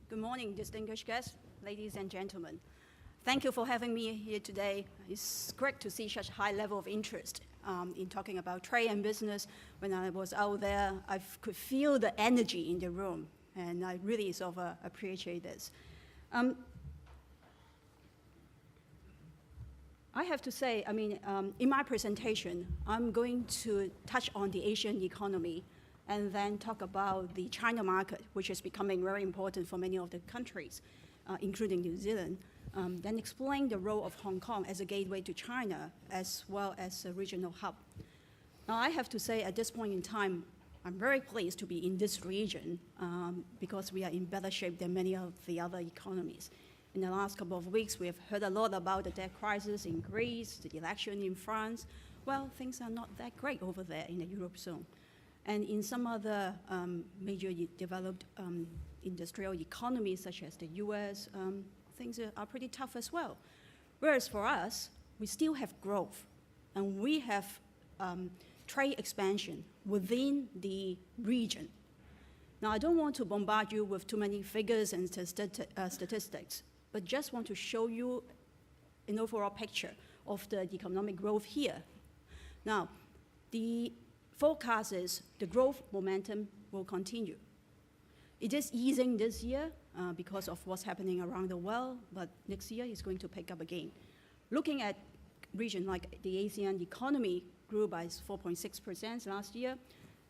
Good morning, distinguished guests, ladies and gentlemen. Thank you for having me here today. It's great to see such high level of interest in talking about trade and business. When I was out there, I could feel the energy in the room, and I really sort of appreciate this. I have to say, in my presentation, I'm going to touch on the Asian economy and then talk about the China market, which is becoming very important for many of the countries, including New Zealand. Then explain the role of Hong Kong as a gateway to China, as well as a regional hub. Now, I have to say, at this point in time, I'm very pleased to be in this region because we are in better shape than many of the other economies. In the last couple of weeks, we have heard a lot about the debt crisis in Greece, the election in France. Well, things are not that great over there in the Europe zone. And in some other major developed industrial economies, such as the US, things are pretty tough as well. Whereas for us, we still have growth, and we have trade expansion within the region. Now, I don't want to bombard you with too many figures and statistics, but just want to show you an overall picture of the economic growth here. Now, the forecast is the growth momentum will continue. It is easing this year because of what's happening around the world, but next year it's going to pick up again. Looking at region like the ASEAN economy grew by 4.6% last year,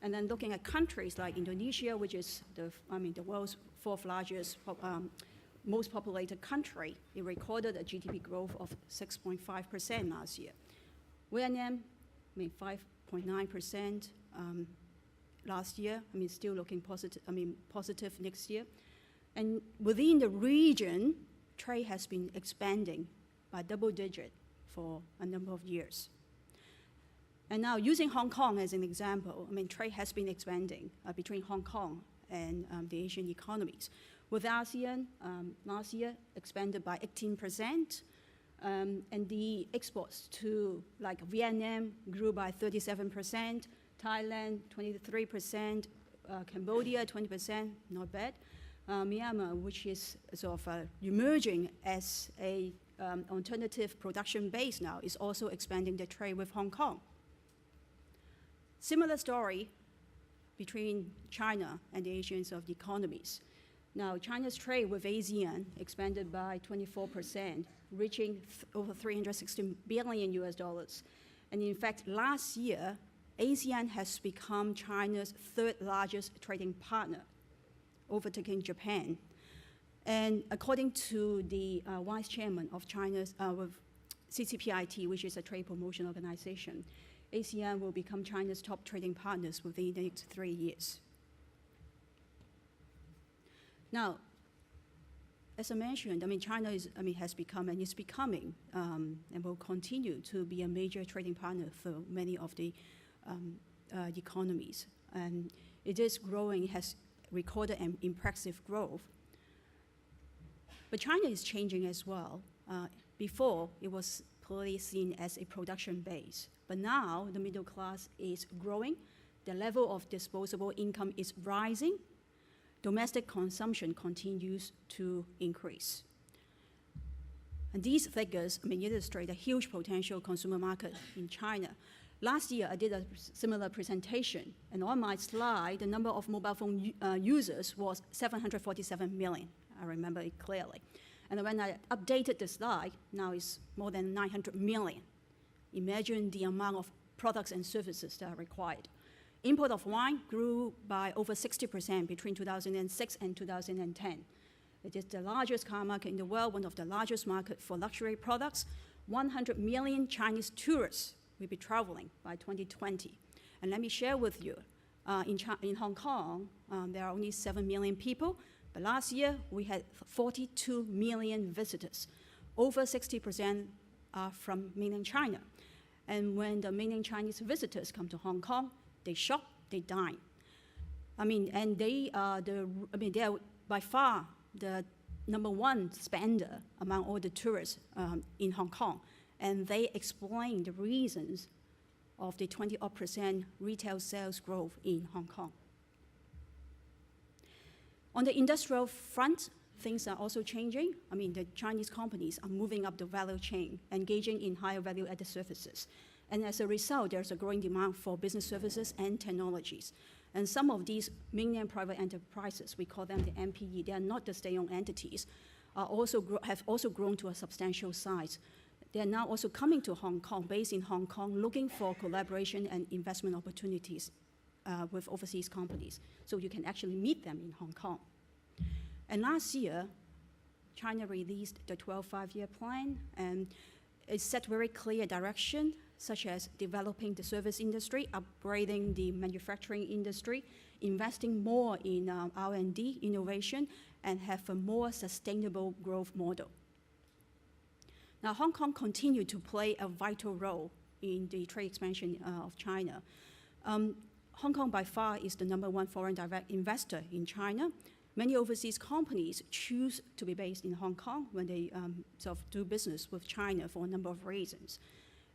and then looking at countries like Indonesia, which is the world's fourth largest, most populated country, it recorded a GDP growth of 6.5% last year. Vietnam, 5.9% last year. Still looking positive. Positive next year. And within the region, trade has been expanding by double digit for a number of years. And now, using Hong Kong as an example, trade has been expanding between Hong Kong and the Asian economies. With ASEAN, last year expanded by 18%. And the exports to like Vietnam grew by 37%, Thailand 23%, Cambodia 20%, not bad. Myanmar, which is sort of emerging as a alternative production base now, is also expanding the trade with Hong Kong. Similar story between China and the Asian sort of economies. Now, China's trade with ASEAN expanded by 24%, reaching over $360 billion US. And in fact, last year, ASEAN has become China's third largest trading partner, overtaking Japan. And according to the vice chairman of China's CCPIT, which is a trade promotion organization, ASEAN will become China's top trading partners within the next 3 years. Now, as I mentioned, China has become and is becoming and will continue to be a major trading partner for many of the economies. And it is growing, it has recorded an impressive growth. But China is changing as well. Before, it was clearly seen as a production base. But now, the middle class is growing. The level of disposable income is rising. Domestic consumption continues to increase. And these figures illustrate a huge potential consumer market in China. Last year, I did a similar presentation, and on my slide, the number of mobile phone users was 747 million. I remember it clearly. And when I updated the slide, now it's more than 900 million. Imagine the amount of products and services that are required. Import of wine grew by over 60% between 2006 and 2010. It is the largest car market in the world, one of the largest markets for luxury products. 100 million Chinese tourists will be traveling by 2020. And let me share with you, in Hong Kong, there are only 7 million people, but last year we had 42 million visitors. Over 60% are from mainland China. And when the mainland Chinese visitors come to Hong Kong, they shop, they dine. And they are they are by far the #1 spender among all the tourists in Hong Kong. And they explain the reasons of the 20% retail sales growth in Hong Kong. On the industrial front, things are also changing. I mean, the Chinese companies are moving up the value chain, engaging in higher value-added services. And as a result, there's a growing demand for business services and technologies. And some of these mainland private enterprises, we call them the MPE, they are not the state-owned entities, have also grown to a substantial size. They are now also coming to Hong Kong, based in Hong Kong, looking for collaboration and investment opportunities with overseas companies. So you can actually meet them in Hong Kong. And last year, China released the 12 five-year plan, and it set very clear direction, such as developing the service industry, upgrading the manufacturing industry, investing more in R&D, innovation, and have a more sustainable growth model. Now, Hong Kong continued to play a vital role in the trade expansion of China. Hong Kong by far is the #1 foreign direct investor in China. Many overseas companies choose to be based in Hong Kong when they sort of do business with China for a number of reasons.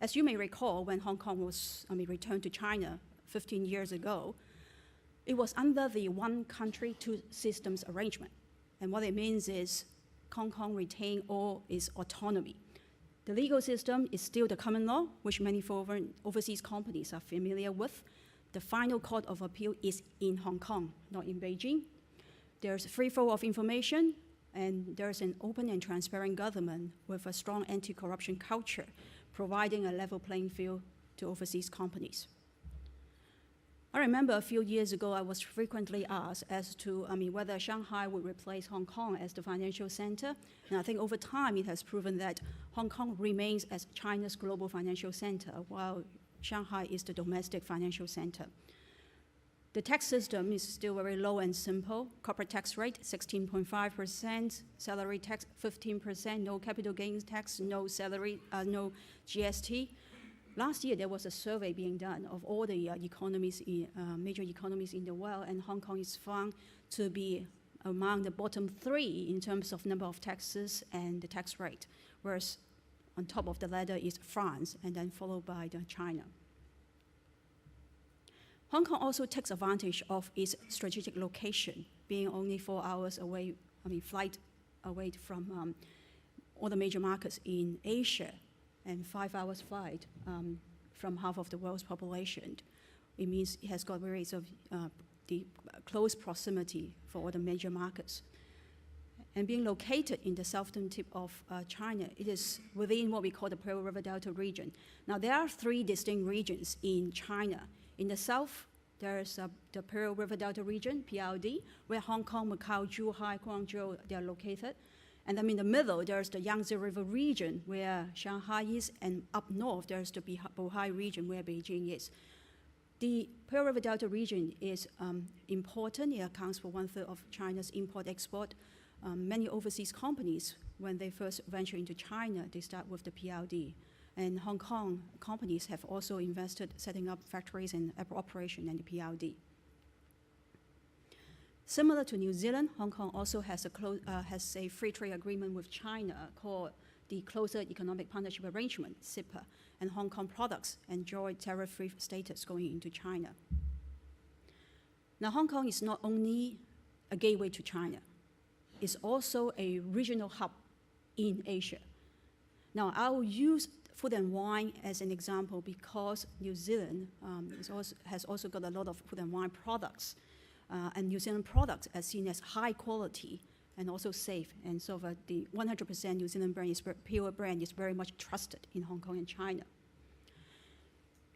As you may recall, when Hong Kong was returned to China 15 years ago, it was under the one country, two systems arrangement. And what it means is Hong Kong retained all its autonomy. The legal system is still the common law, which many foreign overseas companies are familiar with. The final court of appeal is in Hong Kong, not in Beijing. There's free flow of information, and there's an open and transparent government with a strong anti-corruption culture, providing a level playing field to overseas companies. I remember a few years ago, I was frequently asked as to whether Shanghai would replace Hong Kong as the financial center. And I think over time, it has proven that Hong Kong remains as China's global financial center, while Shanghai is the domestic financial center. The tax system is still very low and simple. Corporate tax rate, 16.5%, salary tax, 15%, no capital gains tax, no salary, no GST. Last year, there was a survey being done of all the major economies in the world, and Hong Kong is found to be among the bottom 3 in terms of number of taxes and the tax rate, whereas on top of the ladder is France, and then followed by China. Hong Kong also takes advantage of its strategic location, being only 4 hours away, flight away from all the major markets in Asia, and 5 hours flight from half of the world's population. It means it has got very the close proximity for all the major markets. And being located in the southern tip of China, it is within what we call the Pearl River Delta region. Now, there are 3 distinct regions in China. In the south, there's the Pearl River Delta region, PRD, where Hong Kong, Macau, Zhuhai, Guangzhou, they are located. And then in the middle, there's the Yangtze River region, where Shanghai is, and up north, there's the Bohai region, where Beijing is. The Pearl River Delta region is important. It accounts for 1/3 of China's import-export. Many overseas companies, when they first venture into China, they start with the PRD. And Hong Kong companies have also invested setting up factories and operation in the PRD. Similar to New Zealand, Hong Kong also has a free trade agreement with China called the Closer Economic Partnership Arrangement, CEPA, and Hong Kong products enjoy tariff-free status going into China. Now, Hong Kong is not only a gateway to China, it's also a regional hub in Asia. Now, I'll use food and wine as an example because New Zealand has also got a lot of food and wine products. And New Zealand products are seen as high quality and also safe. And so the 100% New Zealand brand pure brand is very much trusted in Hong Kong and China.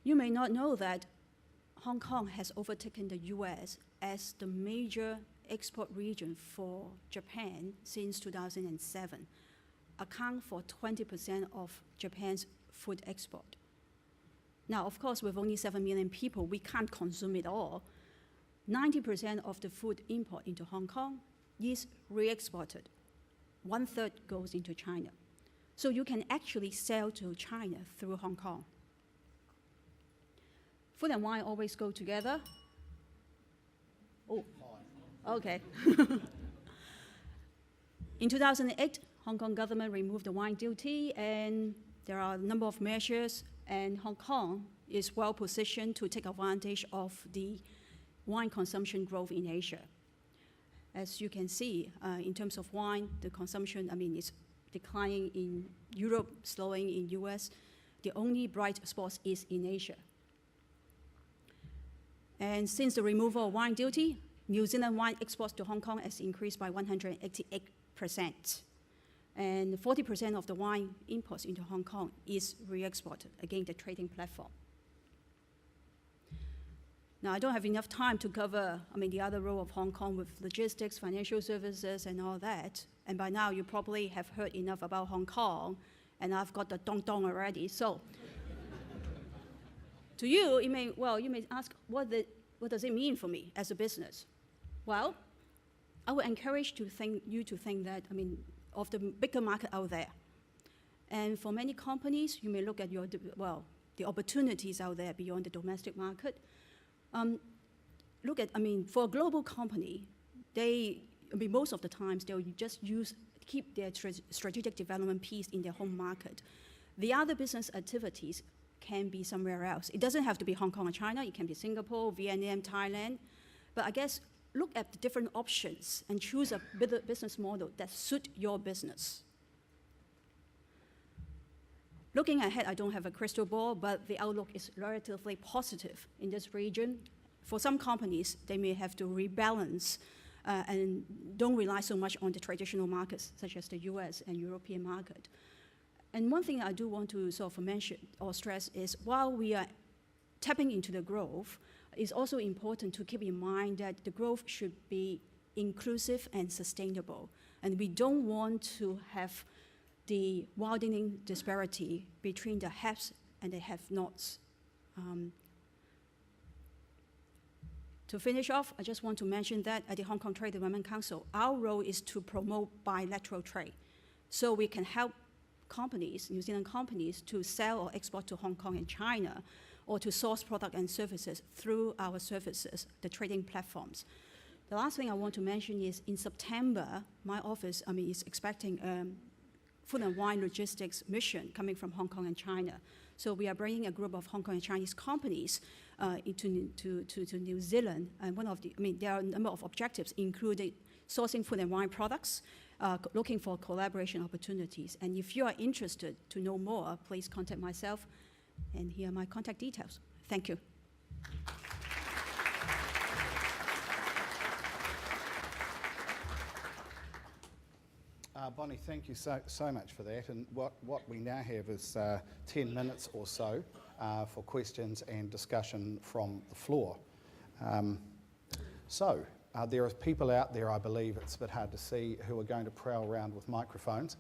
You may not know that Hong Kong has overtaken the US as the major export region for Japan since 2007, account for 20% of Japan's food export. Now, of course, with only 7 million people, we can't consume it all. 90% of the food import into Hong Kong is re-exported. 1/3 goes into China. So you can actually sell to China through Hong Kong. Food and wine always go together. Oh, okay. In 2008, Hong Kong government removed the wine duty, and there are a number of measures, and Hong Kong is well positioned to take advantage of the wine consumption growth in Asia. As you can see, in terms of wine, the consumption, is declining in Europe, slowing in US. The only bright spot is in Asia. And since the removal of wine duty, New Zealand wine exports to Hong Kong has increased by 188%. And 40% of the wine imports into Hong Kong is re-exported, again, the trading platform. Now, I don't have enough time to cover, the other role of Hong Kong with logistics, financial services, and all that. And by now, you probably have heard enough about Hong Kong, and I've got the dong-dong already. So, to you, you may ask, what does it mean for me as a business? Well, I would encourage you to think that, of the bigger market out there. And for many companies, you may look at the opportunities out there beyond the domestic market. For a global company, most of the times they'll just keep their strategic development piece in their home market. The other business activities can be somewhere else. It doesn't have to be Hong Kong or China. It can be Singapore, Vietnam, Thailand. But I guess look at the different options and choose a business model that suits your business. Looking ahead, I don't have a crystal ball, but the outlook is relatively positive in this region. For some companies, they may have to rebalance and don't rely so much on the traditional markets, such as the US and European market. And one thing I do want to sort of mention or stress is while we are tapping into the growth, it's also important to keep in mind that the growth should be inclusive and sustainable. And we don't want to have the widening disparity between the haves and the have-nots. To finish off, I just want to mention that at the Hong Kong Trade Development Council, our role is to promote bilateral trade. So we can help companies, New Zealand companies, to sell or export to Hong Kong and China, or to source product and services through our services, the trading platforms. The last thing I want to mention is in September, my office is expecting food and wine logistics mission coming from Hong Kong and China. So we are bringing a group of Hong Kong and Chinese companies to New Zealand. And there are a number of objectives, including sourcing food and wine products, looking for collaboration opportunities. And if you are interested to know more, please contact myself. And here are my contact details. Thank you. Bonnie, thank you so much for that. And what we now have is 10 minutes or so for questions and discussion from the floor. There are people out there, I believe, it's a bit hard to see, who are going to prowl around with microphones.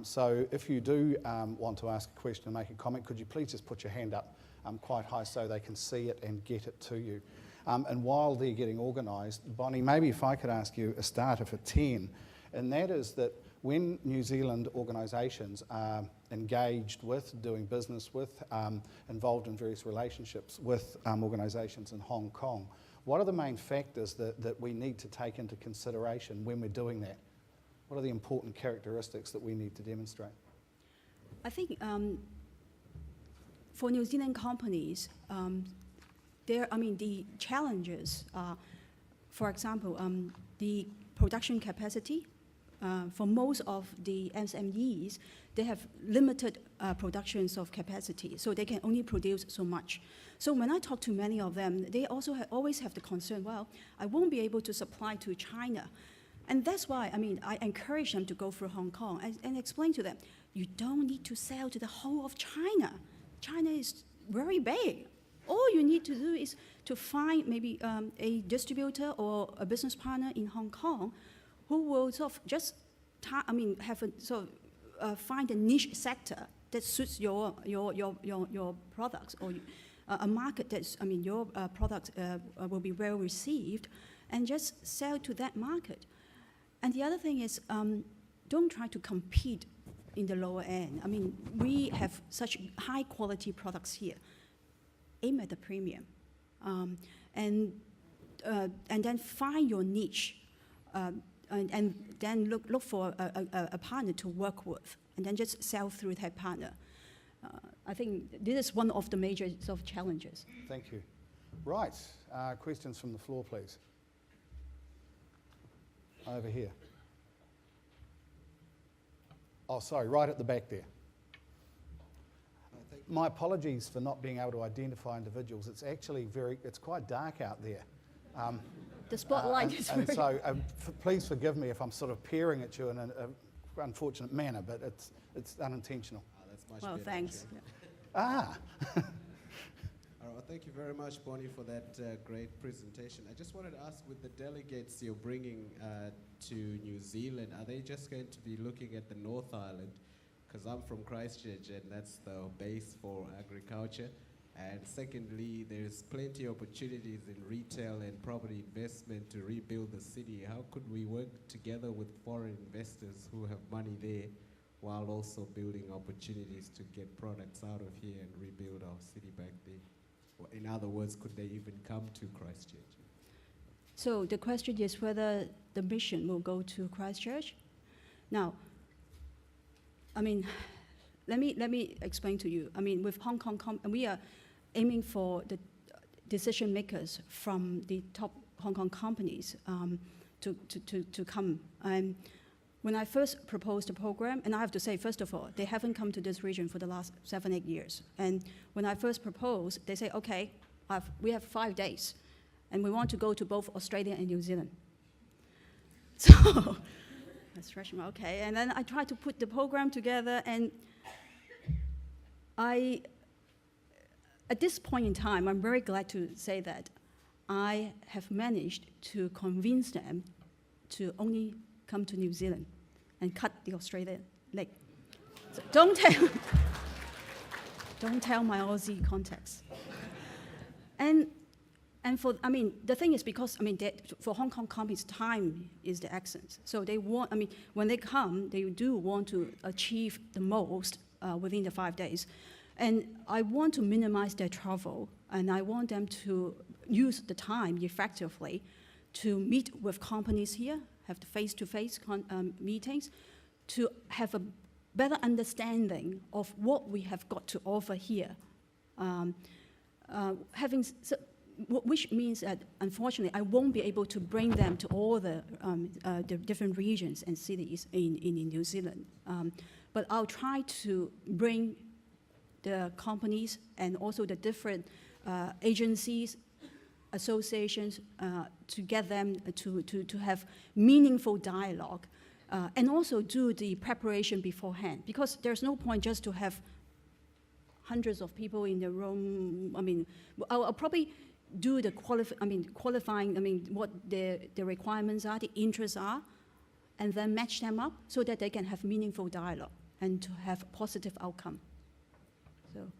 So if you do want to ask a question and make a comment, could you please just put your hand up quite high so they can see it and get it to you. And while they're getting organised, Bonnie, maybe if I could ask you a starter for 10, and that is that when New Zealand organisations are engaged with, doing business with, involved in various relationships with organisations in Hong Kong, what are the main factors that we need to take into consideration when we're doing that? What are the important characteristics that we need to demonstrate? I think for New Zealand companies, the challenges are, for example, the production capacity. For most of the SMEs, they have limited productions of capacity, so they can only produce so much. So when I talk to many of them, they also always have the concern, well, I won't be able to supply to China. And that's why, I encourage them to go through Hong Kong and explain to them, you don't need to sell to the whole of China. China is very big. All you need to do is to find maybe a distributor or a business partner in Hong Kong who will sort of just find a niche sector that suits your products, or a market that's, your product will be well received, and just sell to that market. And the other thing is, don't try to compete in the lower end. We have such high quality products here. Aim at the premium, and then find your niche, and then look for a partner to work with, and then just sell through that partner. I think this is one of the major sort of challenges. Thank you. Right, questions from the floor, please. over here. Oh, sorry, right at the back there. My apologies for not being able to identify individuals. It's actually it's quite dark out there. The spotlight is very... And so please forgive me if I'm sort of peering at you in an unfortunate manner, but it's unintentional. That's much Well, better, thanks. Chair. Ah! All right, well, thank you very much, Bonnie, for that great presentation. I just wanted to ask, with the delegates you're bringing to New Zealand, are they just going to be looking at the North Island? Because I'm from Christchurch, and that's the base for agriculture. And secondly, there's plenty of opportunities in retail and property investment to rebuild the city. How could we work together with foreign investors who have money there while also building opportunities to get products out of here and rebuild our city back there? Or in other words, could they even come to Christchurch? So the question is whether the mission will go to Christchurch. Now, I mean, let me explain to you. I mean, with Hong Kong, we are aiming for the decision makers from the top Hong Kong companies to come. And when I first proposed the program, and I have to say, first of all, they haven't come to this region for the last 7-8 years. And when I first proposed, they say, okay, we have 5 days, and we want to go to both Australia and New Zealand. So I stretched my, okay, and then I tried to put the program together, and at this point in time, I'm very glad to say that I have managed to convince them to only come to New Zealand and cut the Australian leg. So don't tell my Aussie contacts. And I mean, the thing is because, I mean, for Hong Kong companies, time is the essence. So they want, I mean, when they come, they do want to achieve the most within the 5 days. And I want to minimize their travel, and I want them to use the time effectively to meet with companies here, have the face-to-face meetings, to have a better understanding of what we have got to offer here. Which means that, unfortunately, I won't be able to bring them to all the different regions and cities in New Zealand. But I'll try to bring the companies and also the different agencies, associations, to get them to have meaningful dialogue, and also do the preparation beforehand. Because there's no point just to have hundreds of people in the room. I mean, I'll probably do the qualifying, I mean, what the requirements are, the interests are, and then match them up so that they can have meaningful dialogue and to have a positive outcome. So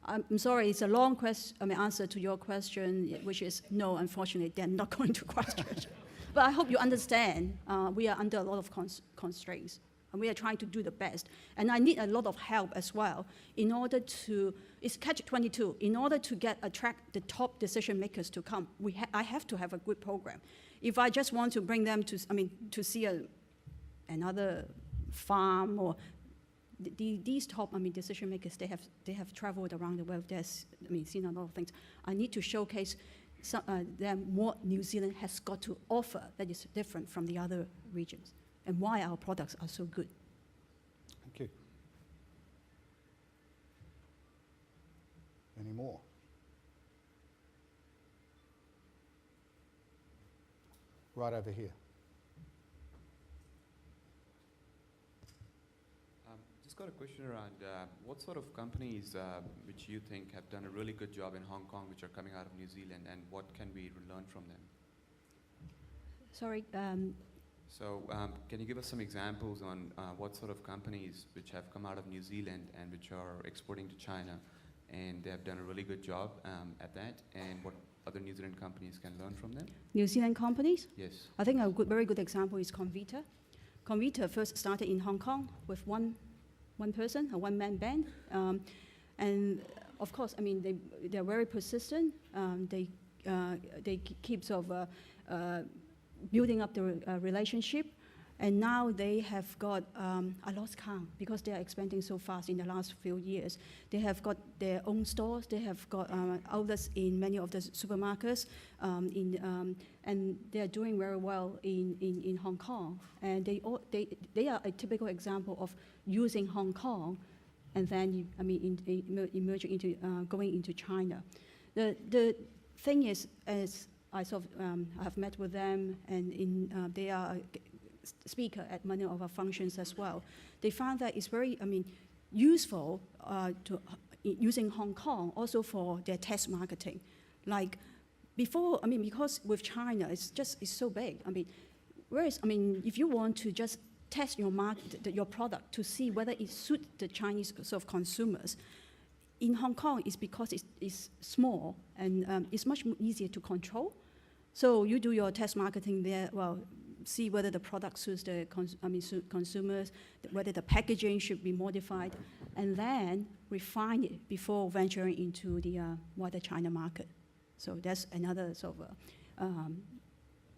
I'm sorry, it's a long answer to your question, which is no, unfortunately, they're not going to Christchurch. But I hope you understand we are under a lot of constraints, and we are trying to do the best. And I need a lot of help as well in order to, it's catch-22, in order to attract the top decision makers to come, I have to have a good program. If I just want to bring them to see another farm or these top decision makers, they have traveled around the world. Seen a lot of things. I need to showcase them what New Zealand has got to offer that is different from the other regions, and why our products are so good. Thank you. Any more? Right over here. Just got a question around what sort of companies which you think have done a really good job in Hong Kong which are coming out of New Zealand, and what can we learn from them? Sorry. So can you give us some examples on what sort of companies which have come out of New Zealand and which are exporting to China, and they have done a really good job at that, and what other New Zealand companies can learn from them? New Zealand companies? Yes. I think a very good example is Convita. Convita first started in Hong Kong with one person, a one-man band. And of course, they're very persistent. They keep sort of building up the relationship. And now they have got, I lost count because they are expanding so fast in the last few years. They have got their own stores, they have got outlets in many of the supermarkets, and they are doing very well in Hong Kong. And they are a typical example of using Hong Kong and then, emerging into, going into China. The thing is, as I sort of have met with them, and they are speaker at many of our functions as well. They found that it's very, useful to using Hong Kong also for their test marketing. Like before, because with China, it's so big. Whereas, if you want to just test your your product to see whether it suits the Chinese sort of consumers, in Hong Kong, it's because it's small and it's much easier to control. So you do your test marketing there, see whether the product suits the consumers, whether the packaging should be modified, and then refine it before venturing into the wider China market. So that's another sort of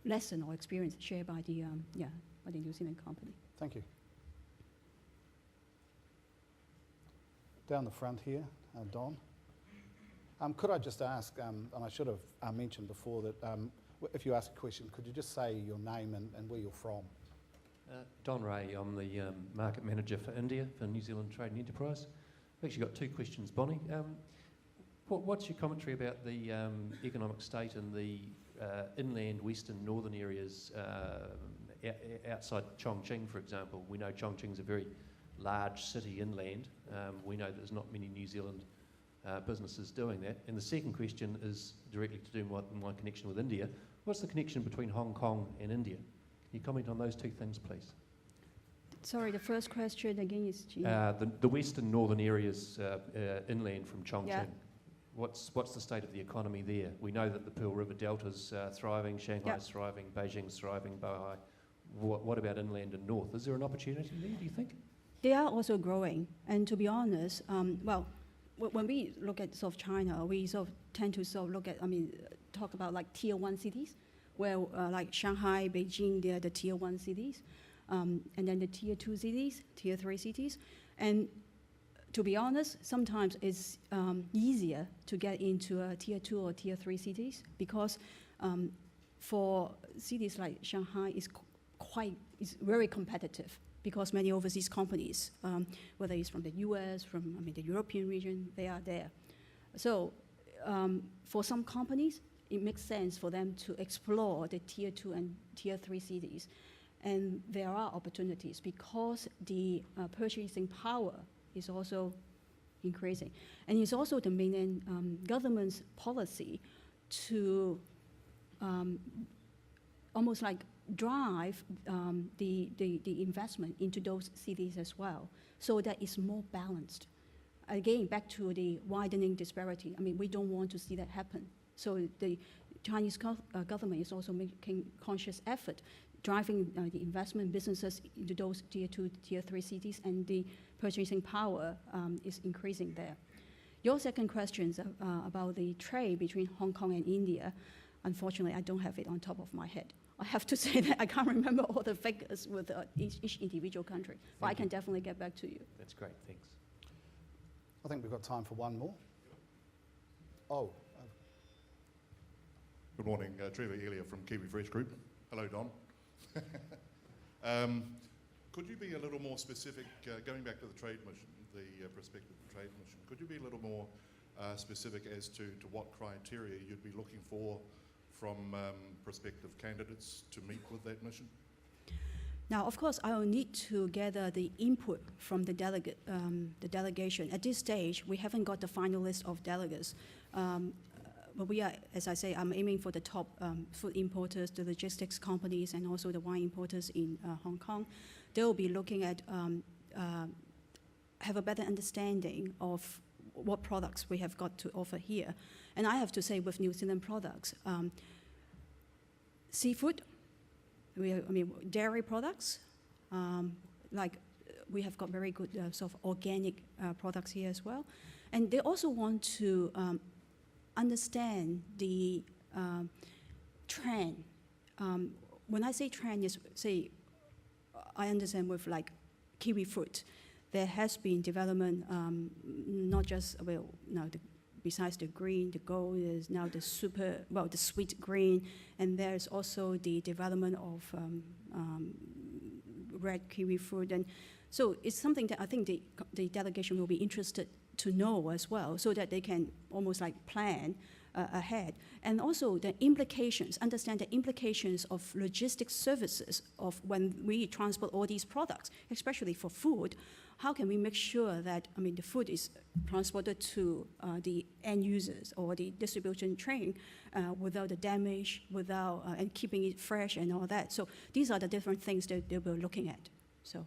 lesson or experience shared by the New Zealand company. Thank you. Down the front here, Don. Could I just ask, and I should have mentioned before that if you ask a question, could you just say your name and where you're from? Don Ray, I'm the market manager for India for New Zealand Trade and Enterprise. I've actually got two questions, Bonnie. What's your commentary about the economic state in the inland, western, northern areas outside Chongqing, for example? We know Chongqing's a very large city inland. We know there's not many New Zealand businesses doing that. And the second question is directly to do with my connection with India. What's the connection between Hong Kong and India? Can you comment on those two things, please? Sorry, the first question again is... The western northern areas inland from Chongqing. Yeah. What's the state of the economy there? We know that the Pearl River Delta's thriving, Shanghai's thriving, Beijing's thriving, Bohai. What about inland and north? Is there an opportunity there, do you think? They are also growing. And to be honest, when we look at sort of China, we sort of tend to sort of look at, talk about like tier 1 cities, where like Shanghai, Beijing, they're the tier 1 cities. And then the tier 2 cities, tier 3 cities. And to be honest, sometimes it's easier to get into a tier 2 or tier 3 cities because for cities like Shanghai, it's very competitive because many overseas companies, whether it's from the US, from the European region, they are there. So for some companies, it makes sense for them to explore the tier 2 and tier 3 cities. And there are opportunities because the purchasing power is also increasing. And it's also the mainland government's policy to almost like drive the investment into those cities as well, so that it's more balanced. Again, back to the widening disparity. We don't want to see that happen. So the Chinese government is also making conscious effort, driving the investment businesses into those tier 2, tier 3 cities, and the purchasing power is increasing there. Your second question is about the trade between Hong Kong and India. Unfortunately, I don't have it on top of my head. I have to say that I can't remember all the figures with each individual country, but I can definitely get back to you. That's great, thanks. I think we've got time for one more. Oh. Good morning, Trevor Elia from Kiwi Fresh Group. Hello, Don. Could you be a little more specific, going back to the trade mission, the prospective trade mission, could you be a little more specific as to what criteria you'd be looking for from prospective candidates to meet with that mission? Now, of course, I will need to gather the input from the delegation. At this stage, we haven't got the final list of delegates. But we are, as I say, I'm aiming for the top food importers, the logistics companies, and also the wine importers in Hong Kong. They will be looking at, have a better understanding of what products we have got to offer here. And I have to say, with New Zealand products, seafood, dairy products, like we have got very good sort of organic products here as well. And they also want to understand the trend. When I say trend, is say I understand with like kiwi fruit, there has been development, not just, well, now besides the green, the gold is now the the sweet green, and there's also the development of red kiwi fruit. And so it's something that I think the delegation will be interested to know as well, so that they can almost like plan ahead. And also the implications, understand the implications of logistics services of when we transport all these products, especially for food. How can we make sure that, I mean, the food is transported to the end users or the distribution chain without the damage, without, and keeping it fresh and all that. So these are the different things that they were looking at. So.